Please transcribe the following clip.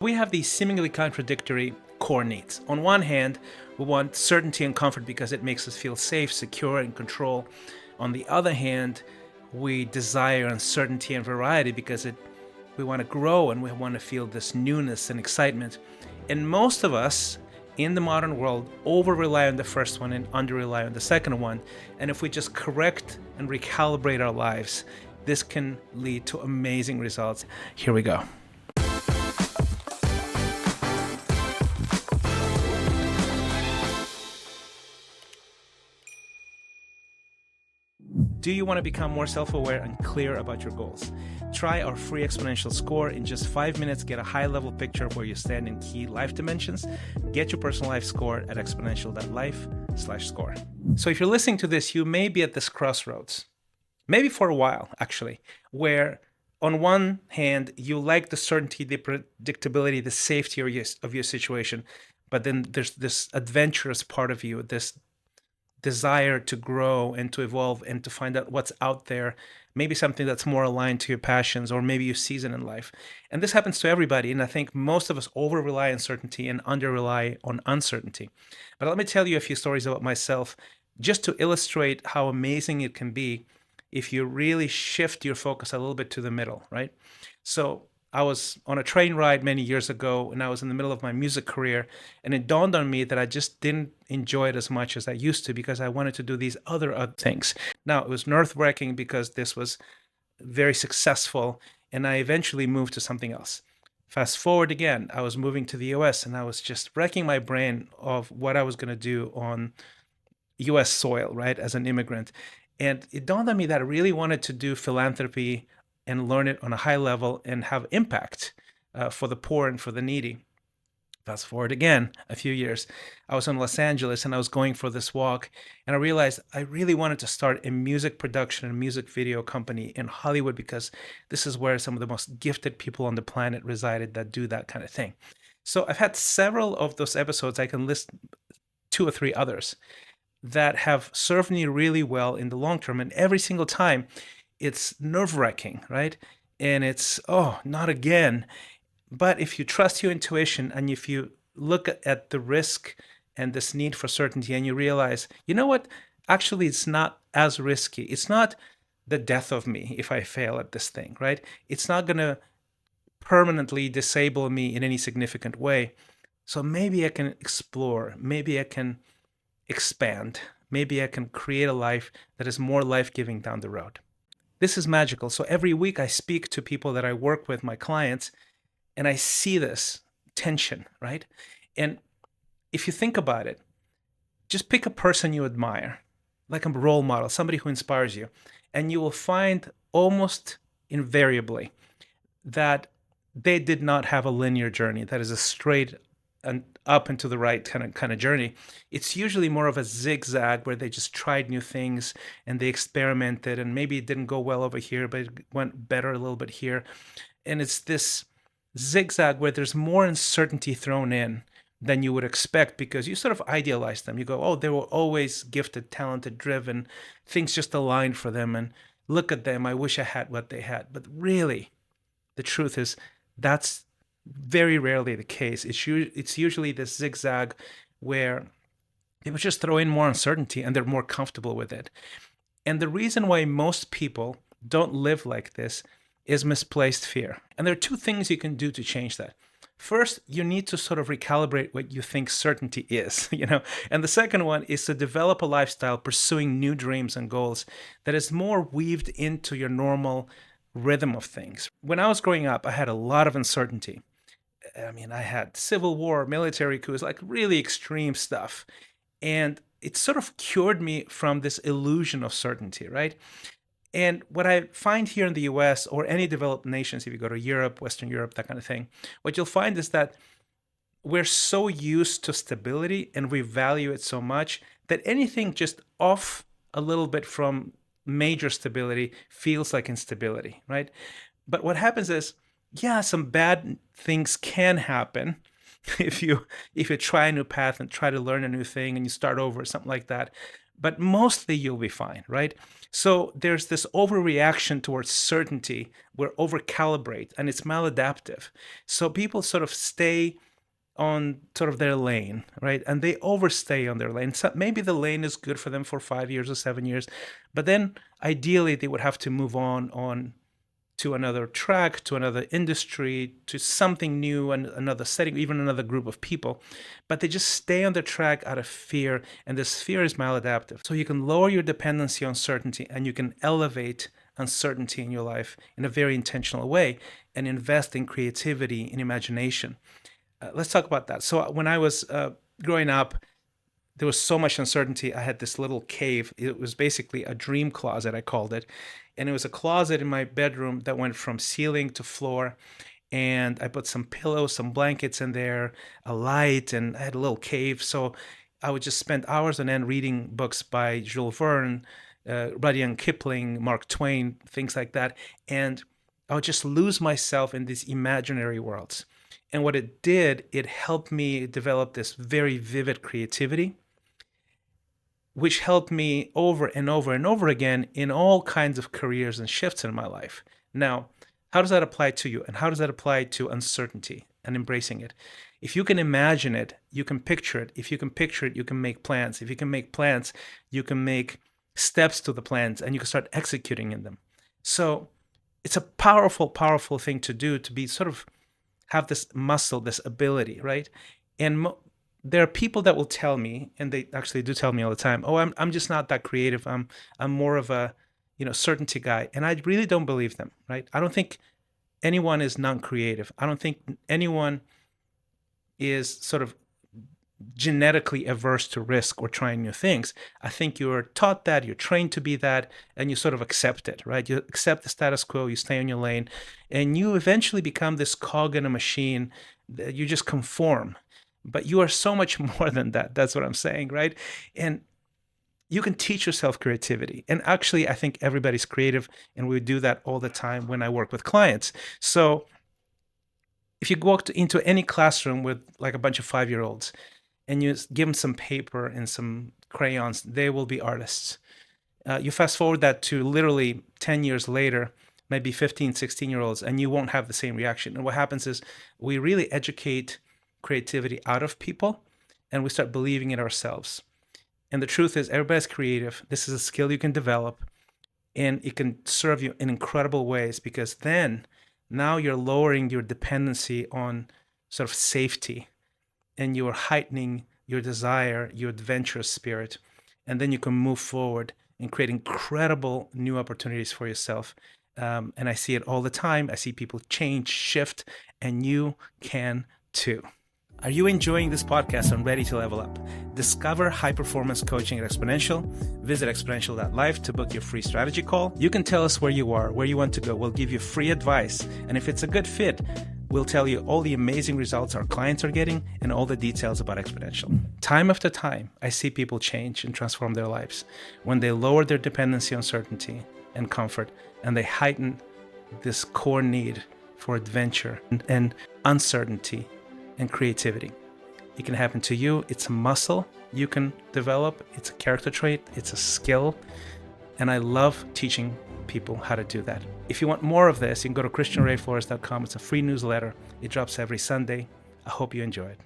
We have these seemingly contradictory core needs. On one hand, we want certainty and comfort because it makes us feel safe, secure, and control. On the other hand, we desire uncertainty and variety because we want to grow and we want to feel this newness and excitement. And most of us in the modern world over rely on the first one and under rely on the second one. And if we just correct and recalibrate our lives, this can lead to amazing results. Here we go. Do you want to become more self-aware and clear about your goals? Try our free Xponential score. In just 5 minutes, get a high-level picture of where you stand in key life dimensions. Get your personal life score at xponential.life/score. So if you're listening to this, you may be at this crossroads, maybe for a while, actually, where on one hand, you like the certainty, the predictability, the safety of your situation, but then there's this adventurous part of you, this desire to grow and to evolve and to find out what's out there, maybe something that's more aligned to your passions or maybe your season in life. And this happens to everybody. And I think most of us over rely on certainty and under rely on uncertainty. But let me tell you a few stories about myself just to illustrate how amazing it can be if you really shift your focus a little bit to the middle, right? So I was on a train ride many years ago and I was in the middle of my music career, and it dawned on me that I just didn't enjoy it as much as I used to because I wanted to do these other things. Now, it was nerve-wracking because this was very successful and I eventually moved to something else. Fast forward again, I was moving to the US and I was just wrecking my brain of what I was going to do on US soil, right, as an immigrant. And it dawned on me that I really wanted to do philanthropy and learn it on a high level and have impact for the poor and for the needy. Fast forward again a few years. I was in Los Angeles and I was going for this walk, and I realized I really wanted to start a music production and music video company in Hollywood because this is where some of the most gifted people on the planet resided that do that kind of thing. So I've had several of those episodes. I can list 2 or 3 others that have served me really well in the long term. And every single time, it's nerve-wracking, right? And it's, oh, not again. But if you trust your intuition and if you look at the risk and this need for certainty and you realize, you know what? Actually, it's not as risky. It's not the death of me if I fail at this thing, right? It's not going to permanently disable me in any significant way. So maybe I can explore. Maybe I can expand. Maybe I can create a life that is more life-giving down the road. This is magical. So every week I speak to people that I work with, my clients, and I see this tension, right? And if you think about it, just pick a person you admire, like a role model, somebody who inspires you, and you will find almost invariably that they did not have a linear journey that is a straight and up and to the right kind of journey. It's usually more of a zigzag where they just tried new things and they experimented, and maybe it didn't go well over here, but it went better a little bit here. And it's this zigzag where there's more uncertainty thrown in than you would expect because you sort of idealize them. You go, oh, they were always gifted, talented, driven. Things just aligned for them. And look at them. I wish I had what they had. But really, the truth is that's very rarely the case. It's usually this zigzag where they would just throw in more uncertainty and they're more comfortable with it. And the reason why most people don't live like this is misplaced fear. And there are 2 things you can do to change that. First, you need to sort of recalibrate what you think certainty is, And the second one is to develop a lifestyle pursuing new dreams and goals that is more weaved into your normal rhythm of things. When I was growing up, I had a lot of uncertainty. I mean, I had civil war, military coups, like really extreme stuff. And it sort of cured me from this illusion of certainty, right? And what I find here in the US or any developed nations, if you go to Europe, Western Europe, that kind of thing, what you'll find is that we're so used to stability and we value it so much that anything just off a little bit from major stability feels like instability, right? But what happens is, yeah, some bad things can happen if you try a new path and try to learn a new thing and you start over or something like that. but mostly you'll be fine, right? So there's this overreaction towards certainty. We're overcalibrate, and it's maladaptive. So people sort of stay on sort of their lane, right? And they overstay on their lane. So maybe the lane is good for them for 5 years or 7 years, but then ideally they would have to move on to another track, to another industry, to something new, and another setting, even another group of people. But they just stay on the track out of fear, and this fear is maladaptive. So you can lower your dependency on certainty, and you can elevate uncertainty in your life in a very intentional way and invest in creativity and imagination. Let's talk about that. So when I was growing up, there was so much uncertainty. I had this little cave. It was basically a dream closet, I called it. And it was a closet in my bedroom that went from ceiling to floor. And I put some pillows, some blankets in there, a light, and I had a little cave. So I would just spend hours on end reading books by Jules Verne, Rudyard Kipling, Mark Twain, things like that. And I would just lose myself in these imaginary worlds. And what it did, it helped me develop this very vivid creativity, which helped me over and over and over again in all kinds of careers and shifts in my life. Now, how does that apply to you? And how does that apply to uncertainty and embracing it? If you can imagine it, you can picture it. If you can picture it, you can make plans. If you can make plans, you can make steps to the plans, and you can start executing in them. So it's a powerful, powerful thing to do, to be sort of have this muscle, this ability, right? And there are people that will tell me, and they actually do tell me all the time, "Oh, I'm just not that creative. I'm more of a, certainty guy." And I really don't believe them, right? I don't think anyone is non-creative. I don't think anyone is sort of genetically averse to risk or trying new things. I think you're taught that, you're trained to be that, and you sort of accept it, right? You accept the status quo, you stay on your lane, and you eventually become this cog in a machine. You just conform. But you are so much more than that. That's what I'm saying, right? And you can teach yourself creativity. And actually, I think everybody's creative, and we do that all the time when I work with clients. So if you go into any classroom with like a bunch of 5-year-olds, and you give them some paper and some crayons, they will be artists. You fast forward that to literally 10 years later, maybe 15, 16-year-olds, and you won't have the same reaction. And what happens is we really educate creativity out of people, and we start believing it ourselves. And the truth is, everybody's creative. This is a skill you can develop, and it can serve you in incredible ways, because then now you're lowering your dependency on sort of safety, and you're heightening your desire, your adventurous spirit, and then you can move forward and create incredible new opportunities for yourself. And I see it all the time. I see people change, shift, and you can too. Are you enjoying this podcast and ready to level up? Discover high-performance coaching at Xponential. Visit Xponential.life to book your free strategy call. You can tell us where you are, where you want to go. We'll give you free advice. And if it's a good fit, we'll tell you all the amazing results our clients are getting and all the details about Xponential. Time after time, I see people change and transform their lives when they lower their dependency on certainty and comfort, and they heighten this core need for adventure and uncertainty and creativity. It can happen to you. It's a muscle you can develop. It's a character trait. It's a skill. And I love teaching people how to do that. If you want more of this, you can go to christianrayflores.com. It's a free newsletter. It drops every Sunday. I hope you enjoy it.